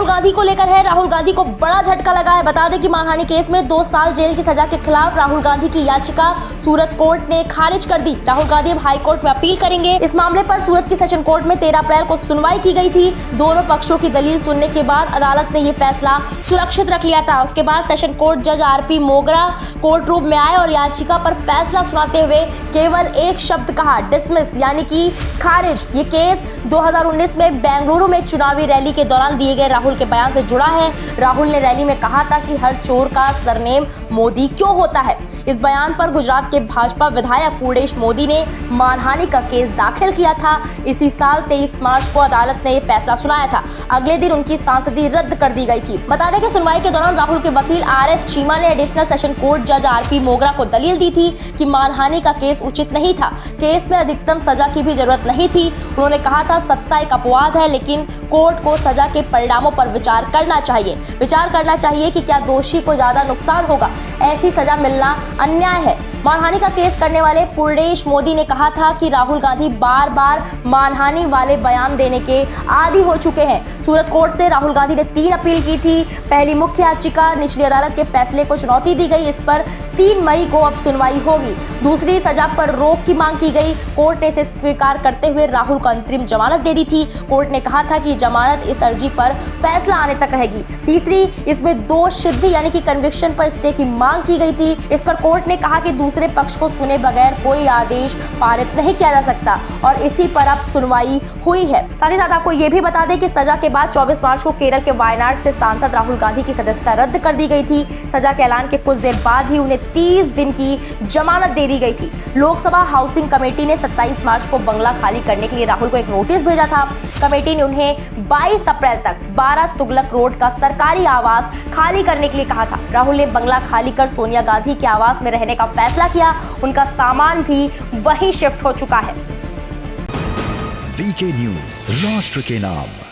राहुल गांधी को लेकर है। राहुल गांधी को बड़ा झटका लगा है। बता दें कि मानहानि केस में 2 साल जेल की सजा के खिलाफ राहुल गांधी की याचिका सूरत कोर्ट ने खारिज कर दी। राहुल गांधी अब हाई कोर्ट में अपील करेंगे। इस मामले पर सूरत की सेशन कोर्ट में 13 अप्रैल को सुनवाई की गई थी। दोनों पक्षों की दलील सुनने के बाद अदालत ने ये फैसला सुरक्षित रख लिया था। उसके बाद सेशन कोर्ट जज आरपी मोगरा कोर्ट रूम में आए और याचिका पर फैसला सुनाते हुए केवल एक शब्द कहा, डिसमिस, यानी कि खारिज। ये केस 2019 में बेंगलुरु में चुनावी रैली के दौरान दिए गए राहुल के बयान से जुड़ा है। राहुल ने रैली में कहा था कि हर चोर का सरनेम मोदी क्यों होता है। इस बयान पर गुजरात के भाजपा विधायक पूर्णेश मोदी ने मानहानि का केस दाखिल किया था। इसी साल 23 मार्च को अदालत ने यह फैसला सुनाया था। अगले दिन उनकी सांसदी रद्द कर दी गई थी। बता दें कि सुनवाई के दौरान राहुल के वकील RS चीमा ने एडिशनल सेशन कोर्ट जज आरपी मोगरा को दलील दी थी कि मानहानि का केस उचित नहीं था। केस में अधिकतम सजा की भी जरूरत नहीं थी। उन्होंने कहा था, सत्ता एक अपवाद है, लेकिन कोर्ट को सजा के परिणामों पर विचार करना चाहिए कि क्या दोषी को ज्यादा नुकसान होगा। ऐसी सजा मिलना अन्याय है। मानहानि का केस करने वाले पूर्णेश मोदी ने कहा था कि राहुल गांधी बार बार मानहानि वाले बयान देने के आदी हो चुके हैं। सूरत कोर्ट से राहुल गांधी ने 3 अपील की थी। पहली मुख्य याचिका निचली अदालत के फैसले को चुनौती दी गई। इस पर 3 मई को अब सुनवाई होगी। दूसरी, सजा पर रोक की मांग की गई। कोर्ट ने इसे स्वीकार करते हुए राहुल को अंतरिम जमानत दे दी थी। कोर्ट ने कहा था कि जमानत इस अर्जी पर फैसला आने तक रहेगी। तीसरी, इसमें दोष सिद्धि यानी कि कन्विक्शन पर स्टे की मांग की गई थी। इस पर कोर्ट ने कहा कि दूसरे पक्ष को सुने बगैर कोई आदेश पारित नहीं किया जा सकता और इसी पर अब सुनवाई हुई है। साथ ही साथ आपको ये भी बता दें कि सजा के बाद 24 मार्च को केरल के वायनाड से सांसद राहुल गांधी की सदस्यता रद्द कर दी गई थी। सजा के ऐलान के कुछ देर बाद ही उन्हें 30 दिन की जमानत दे दी गई थी। लोकसभा हाउसिंग कमेटी ने 27 मार्च को बंगला खाली करने के लिए राहुल को एक नोटिस भेजा था। कमेटी ने उन्हें 22 अप्रैल तक 12 तुगलक रोड का सरकारी आवास खाली करने के लिए कहा था। राहुल ने बंगला खाली कर सोनिया गांधी के आवास में रहने का फैसला किया। उनका सामान भी वहीं शिफ्ट हो चुका है। वीके न्यूज, राष्ट्र के नाम।